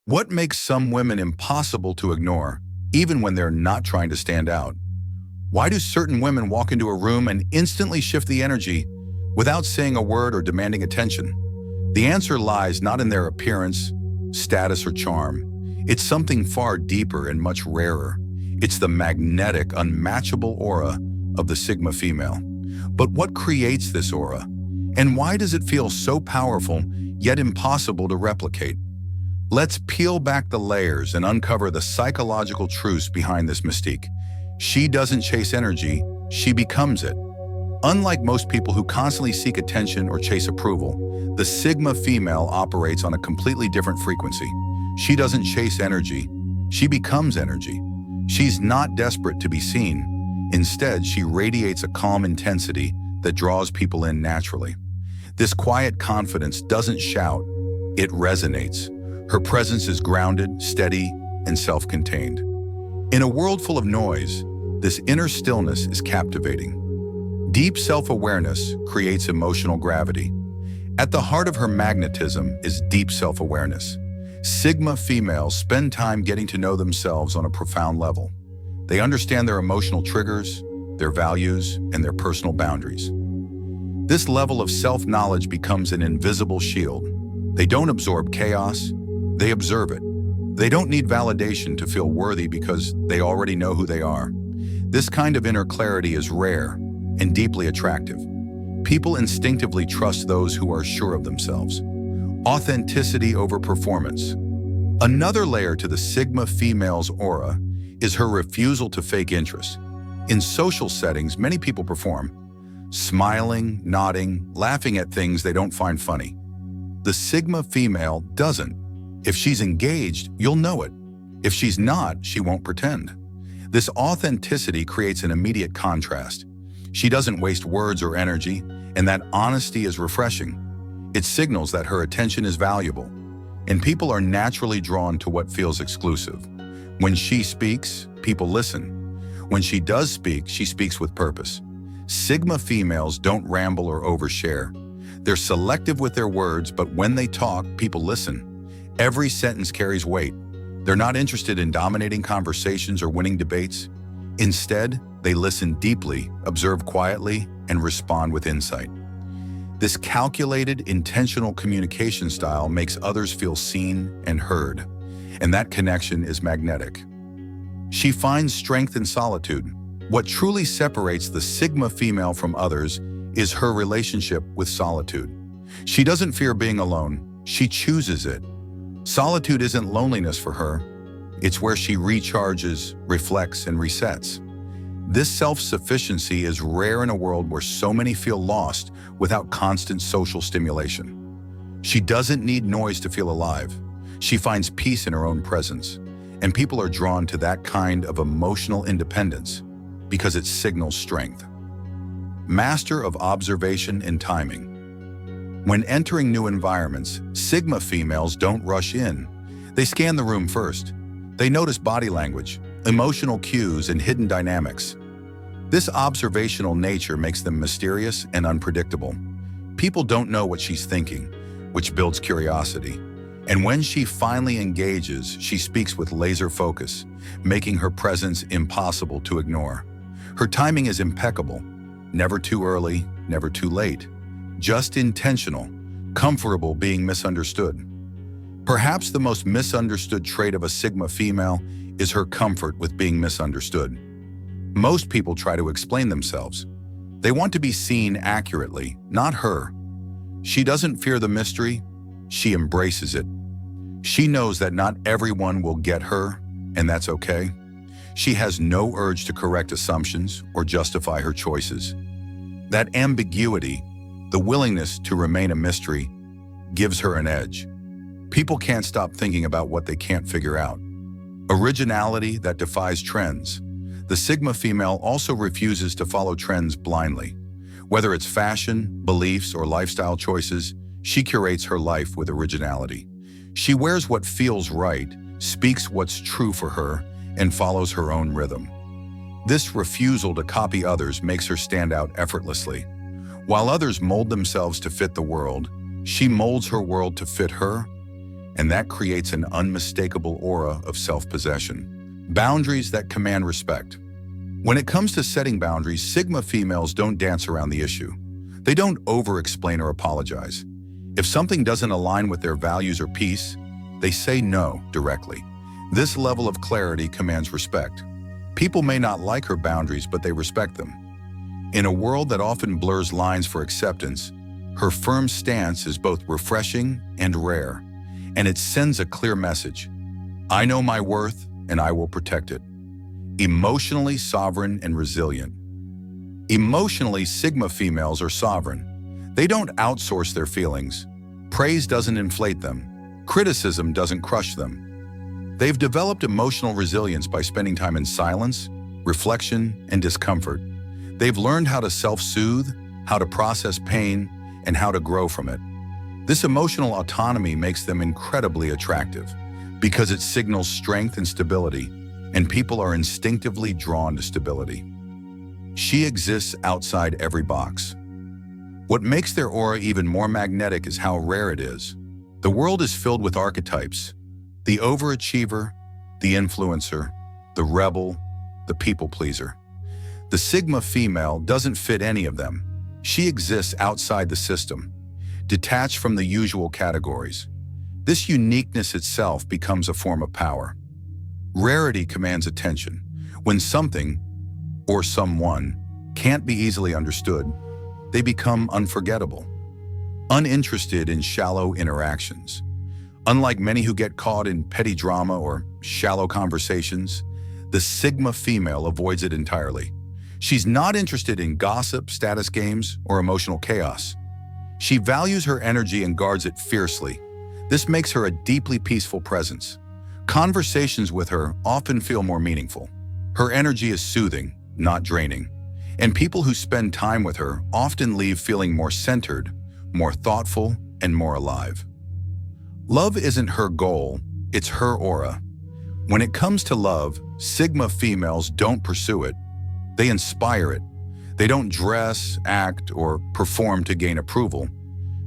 What makes some women impossible to ignore, even when they're not trying to stand out? Why do certain women walk into a room and instantly shift the energy without saying a word or demanding attention? The answer lies not in their appearance, status, or charm. It's something far deeper and much rarer. It's the magnetic, unmatchable aura of the Sigma female. But what creates this aura? And why does it feel so powerful, yet impossible to replicate? Let's peel back the layers and uncover the psychological truths behind this mystique. She doesn't chase energy, she becomes it. Unlike most people who constantly seek attention or chase approval, the Sigma female operates on a completely different frequency. She doesn't chase energy, she becomes energy. She's not desperate to be seen. Instead, she radiates a calm intensity that draws people in naturally. This quiet confidence doesn't shout, it resonates. Her presence is grounded, steady, and self-contained. In a world full of noise, this inner stillness is captivating. Deep self-awareness creates emotional gravity. At the heart of her magnetism is deep self-awareness. Sigma females spend time getting to know themselves on a profound level. They understand their emotional triggers, their values, and their personal boundaries. This level of self-knowledge becomes an invisible shield. They don't absorb chaos, they observe it. They don't need validation to feel worthy because they already know who they are. This kind of inner clarity is rare and deeply attractive. People instinctively trust those who are sure of themselves. Authenticity over performance. Another layer to the Sigma female's aura is her refusal to fake interest. In social settings, many people perform, smiling, nodding, laughing at things they don't find funny. The Sigma female doesn't. If she's engaged, you'll know it. If she's not, she won't pretend. This authenticity creates an immediate contrast. She doesn't waste words or energy, and that honesty is refreshing. It signals that her attention is valuable, and people are naturally drawn to what feels exclusive. When she speaks, people listen. When she does speak, she speaks with purpose. Sigma females don't ramble or overshare. They're selective with their words, but when they talk, people listen. Every sentence carries weight. They're not interested in dominating conversations or winning debates. Instead, they listen deeply, observe quietly, and respond with insight. This calculated, intentional communication style makes others feel seen and heard, and that connection is magnetic. She finds strength in solitude. What truly separates the Sigma female from others is her relationship with solitude. She doesn't fear being alone, she chooses it. Solitude isn't loneliness for her, it's where she recharges, reflects, and resets. This self-sufficiency is rare in a world where so many feel lost without constant social stimulation. She doesn't need noise to feel alive. She finds peace in her own presence, and people are drawn to that kind of emotional independence because it signals strength. Master of observation and timing. When entering new environments, Sigma females don't rush in. They scan the room first. They notice body language, emotional cues, and hidden dynamics. This observational nature makes them mysterious and unpredictable. People don't know what she's thinking, which builds curiosity. And when she finally engages, she speaks with laser focus, making her presence impossible to ignore. Her timing is impeccable, never too early, never too late. Just intentional, comfortable being misunderstood. Perhaps the most misunderstood trait of a Sigma female is her comfort with being misunderstood. Most people try to explain themselves. They want to be seen accurately, not her. She doesn't fear the mystery, she embraces it. She knows that not everyone will get her, and that's okay. She has no urge to correct assumptions or justify her choices. That ambiguity, the willingness to remain a mystery, gives her an edge. People can't stop thinking about what they can't figure out. Originality that defies trends. The Sigma female also refuses to follow trends blindly. Whether it's fashion, beliefs, or lifestyle choices, she curates her life with originality. She wears what feels right, speaks what's true for her, and follows her own rhythm. This refusal to copy others makes her stand out effortlessly. While others mold themselves to fit the world, she molds her world to fit her. and that creates an unmistakable aura of self-possession. Boundaries that command respect. When it comes to setting boundaries, Sigma females don't dance around the issue. They don't over-explain or apologize. If something doesn't align with their values or peace, they say no directly. This level of clarity commands respect. People may not like her boundaries, but they respect them. In a world that often blurs lines for acceptance, her firm stance is both refreshing and rare, and it sends a clear message. I know my worth, and I will protect it. Emotionally sovereign and resilient. Emotionally, Sigma females are sovereign. They don't outsource their feelings. Praise doesn't inflate them. Criticism doesn't crush them. They've developed emotional resilience by spending time in silence, reflection, and discomfort. They've learned how to self-soothe, how to process pain, and how to grow from it. This emotional autonomy makes them incredibly attractive because it signals strength and stability, and people are instinctively drawn to stability. She exists outside every box. What makes their aura even more magnetic is how rare it is. The world is filled with archetypes: the overachiever, the influencer, the rebel, the people pleaser. The Sigma female doesn't fit any of them. She exists outside the system, detached from the usual categories. This uniqueness itself becomes a form of power. Rarity commands attention. When something, or someone, can't be easily understood, they become unforgettable, uninterested in shallow interactions. Unlike many who get caught in petty drama or shallow conversations, the Sigma female avoids it entirely. She's not interested in gossip, status games, or emotional chaos. She values her energy and guards it fiercely. This makes her a deeply peaceful presence. Conversations with her often feel more meaningful. Her energy is soothing, not draining. And people who spend time with her often leave feeling more centered, more thoughtful, and more alive. Love isn't her goal, it's her aura. When it comes to love, Sigma females don't pursue it. They inspire it. They don't dress, act, or perform to gain approval.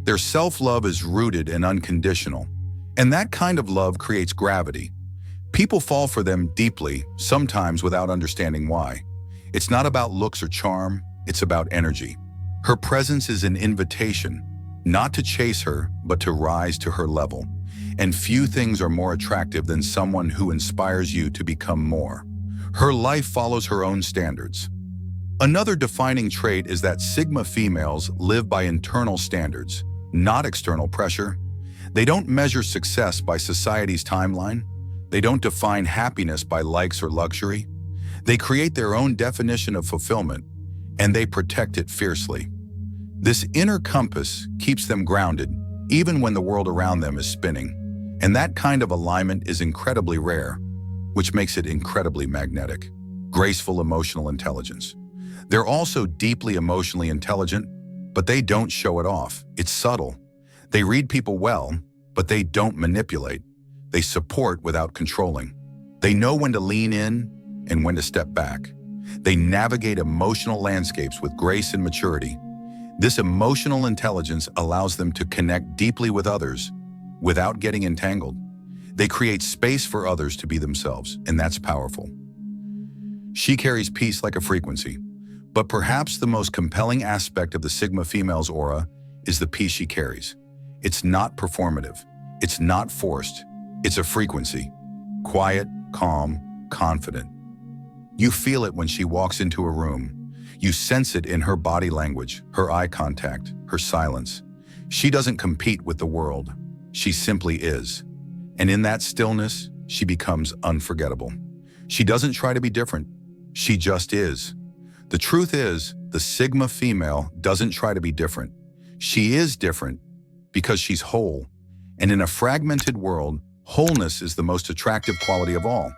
Their self-love is rooted and unconditional. And that kind of love creates gravity. People fall for them deeply, sometimes without understanding why. It's not about looks or charm, it's about energy. Her presence is an invitation, not to chase her, but to rise to her level. And few things are more attractive than someone who inspires you to become more. Her life follows her own standards. Another defining trait is that Sigma females live by internal standards, not external pressure. They don't measure success by society's timeline. They don't define happiness by likes or luxury. They create their own definition of fulfillment, and they protect it fiercely. This inner compass keeps them grounded, even when the world around them is spinning. And that kind of alignment is incredibly rare, which makes it incredibly magnetic. Graceful emotional intelligence. They're also deeply emotionally intelligent, but they don't show it off. It's subtle. They read people well, but they don't manipulate. They support without controlling. They know when to lean in and when to step back. They navigate emotional landscapes with grace and maturity. This emotional intelligence allows them to connect deeply with others without getting entangled. They create space for others to be themselves, and that's powerful. She carries peace like a frequency, but perhaps the most compelling aspect of the Sigma female's aura is the peace she carries. It's not performative. It's not forced. It's a frequency. Quiet, calm, confident. You feel it when she walks into a room. You sense it in her body language, her eye contact, her silence. She doesn't compete with the world. She simply is. And in that stillness, she becomes unforgettable. She doesn't try to be different. She just is. The truth is, the Sigma female doesn't try to be different. She is different because she's whole. And in a fragmented world, wholeness is the most attractive quality of all.